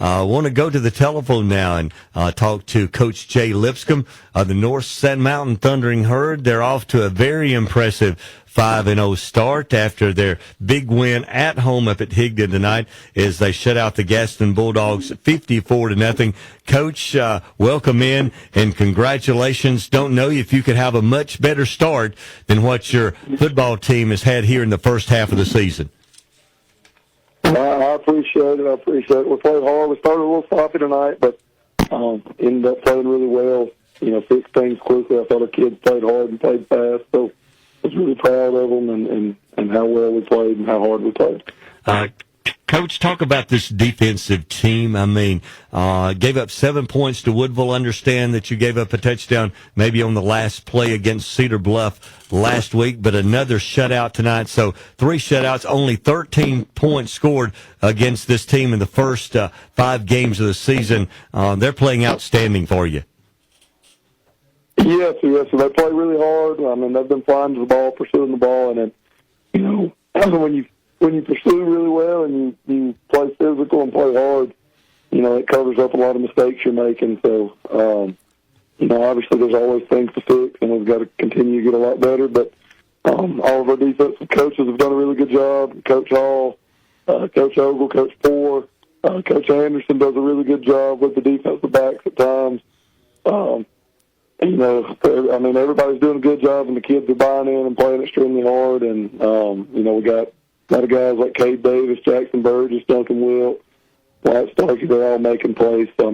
I want to go to the telephone now and talk to Coach Jay Lipscomb of the North Sand Mountain Thundering Herd. They're off to a very impressive 5-0 start after their big win at home up at Higdon tonight as they shut out the Gaston Bulldogs 54-0. Coach, welcome in and congratulations. Don't know if you could have a much better start than what your football team has had here in the first half of the season. I appreciate it. We played hard. We started a little sloppy tonight, but ended up playing really well. Fixed things quickly. I thought our kids played hard and played fast, so I was really proud of them and how well we played and how hard we played. Coach, talk about this defensive team. I mean, gave up 7 points to Woodville. Understand that you gave up a touchdown maybe on the last play against Cedar Bluff last week, but another shutout tonight. So 3 shutouts, only 13 points scored against this team in the first 5 games of the season. They're playing outstanding for you. Yes. They play really hard. I mean, they've been flying to the ball, pursuing the ball, and then, when you pursue really well and you play physical and play hard, it covers up a lot of mistakes you're making. So, obviously there's always things to fix, and we've got to continue to get a lot better. But all of our defensive coaches have done a really good job. Coach Hall, Coach Ogle, Coach Poore, Coach Anderson does a really good job with the defensive backs at times. Everybody's doing a good job, and the kids are buying in and playing extremely hard. And, we got a lot of guys like Cade Davis, Jackson Burgess, Duncan Wilt, White Starkey. They're all making plays. So,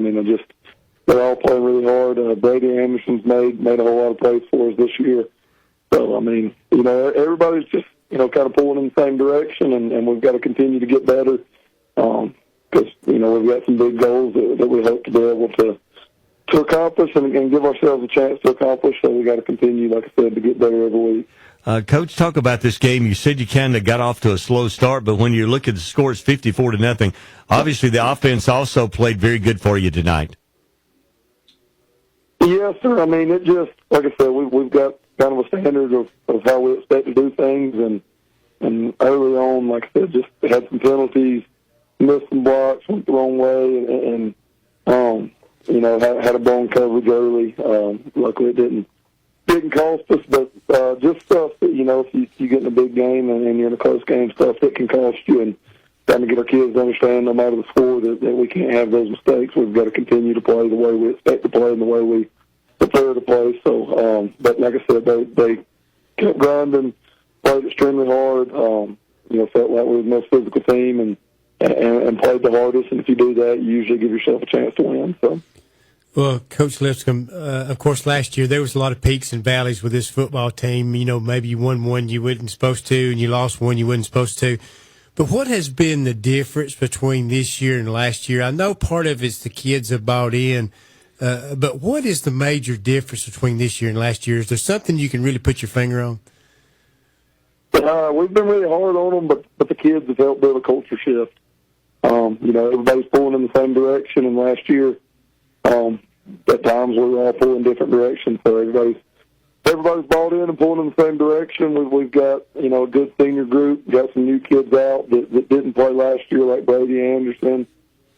they're all playing really hard. Brady Anderson's made a whole lot of plays for us this year. So, everybody's just, kind of pulling in the same direction, and we've got to continue to get better because, we've got some big goals that we hope to be able to accomplish and give ourselves a chance to accomplish. So we got to continue, like I said, to get better every week. Coach, talk about this game. You said you kind of got off to a slow start, but when you look at the score, it's 54-0. Obviously, the offense also played very good for you tonight. Yes, sir. It just, like I said, we've got kind of a standard of how we expect to do things, and early on, like I said, just had some penalties, missed some blocks, went the wrong way, and had a blown coverage early. Luckily, it didn't cost us, but just stuff that, if you get in a big game and you're in a close game, stuff that can cost you, and trying to get our kids to understand, no matter the score, that we can't have those mistakes. We've got to continue to play the way we expect to play and the way we prepare to play. So, but like I said, they kept grinding, played extremely hard, felt like we were the most physical team and played the hardest. And if you do that, you usually give yourself a chance to win. So. Well, Coach Lipscomb, of course, last year there was a lot of peaks and valleys with this football team. Maybe you won one you weren't supposed to, and you lost one you weren't supposed to. But what has been the difference between this year and last year? I know part of it's the kids have bought in, but what is the major difference between this year and last year? Is there something you can really put your finger on? We've been really hard on them, but the kids have helped build a culture shift. Everybody's pulling in the same direction, and last year, at times we were all pulling different directions, so everybody's bought in and pulling in the same direction. We've got, a good senior group, got some new kids out that didn't play last year, like Brady Anderson,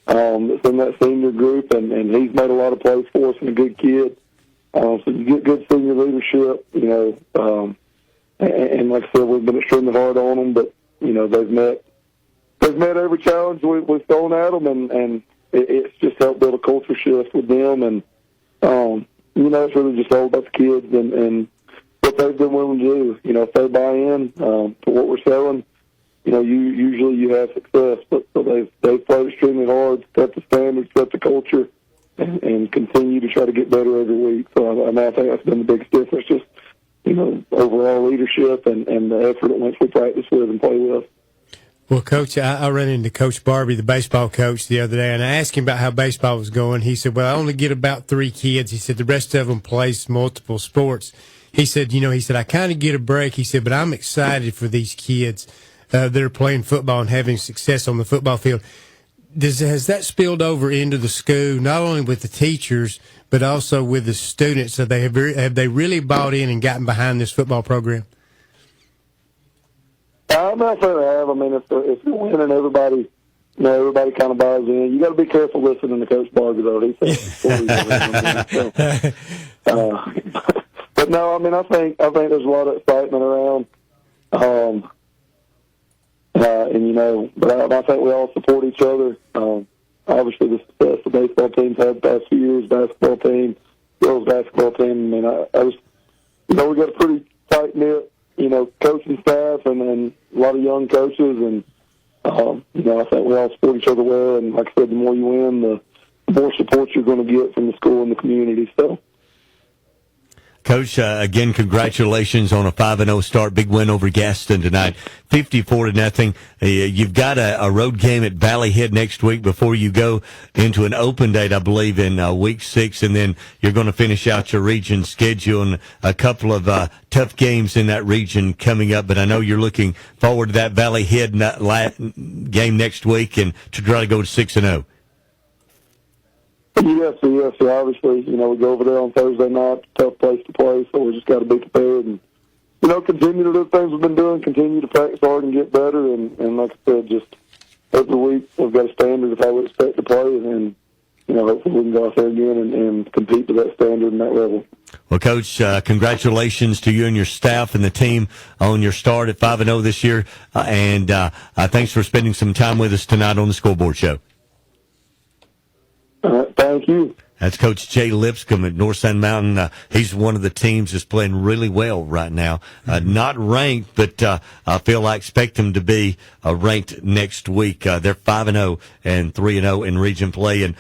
that's in that senior group, and he's made a lot of plays for us and a good kid. So you get good senior leadership, and like I said, we've been extremely hard on them, but, they've met every challenge we've thrown at them, and it's just helped build a culture shift with them, and it's really just all about the kids and what they've been willing to do. If they buy in to what we're selling, usually you have success. But so they've played extremely hard, set the standards, set the culture, and continue to try to get better every week. So I think that's been the biggest difference, just overall leadership and the effort at which we practice with and play with. Well, Coach, I ran into Coach Barbie, the baseball coach, the other day, and I asked him about how baseball was going. He said, well, I only get about 3 kids. He said, the rest of them plays multiple sports. He said, I kind of get a break. He said, but I'm excited for these kids that are playing football and having success on the football field. Has that spilled over into the school, not only with the teachers, but also with the students? Have they really bought in and gotten behind this football program? I'm not saying they have. If they're winning, everybody everybody kind of buys in. You got to be careful listening to Coach Barbie, though. He says stories but no, I mean, I think there's a lot of excitement around. And but I think we all support each other. Obviously, the success the baseball team's had the past few years, basketball team, girls basketball team. I mean, I was, we got a pretty tight knit, coaching staff, and then a lot of young coaches, and I think we all support each other well. And like I said, the more you win, the more support you're going to get from the school and the community. So. Coach, again, congratulations on a 5-0 start. Big win over Gaston tonight, 54-0. You've got a road game at Valley Head next week before you go into an open date, I believe, in week 6, and then you're going to finish out your region schedule and a couple of tough games in that region coming up. But I know you're looking forward to that Valley Head game next week and to try to go to 6-0. Yes. Obviously, we go over there on Thursday night, tough place to play, so we just got to be prepared and, continue to do the things we've been doing, continue to practice hard and get better. And like I said, just every week we've got a standard of how we expect to play, and hopefully we can go out there again and compete to that standard and that level. Well, Coach, congratulations to you and your staff and the team on your start at 5-0 this year. And thanks for spending some time with us tonight on the Scoreboard Show. Thank you. That's Coach Jay Lipscomb at North Sand Mountain. He's one of the teams that's playing really well right now. Not ranked, but I expect them to be ranked next week. They're 5-0 and 3-0 in region play. And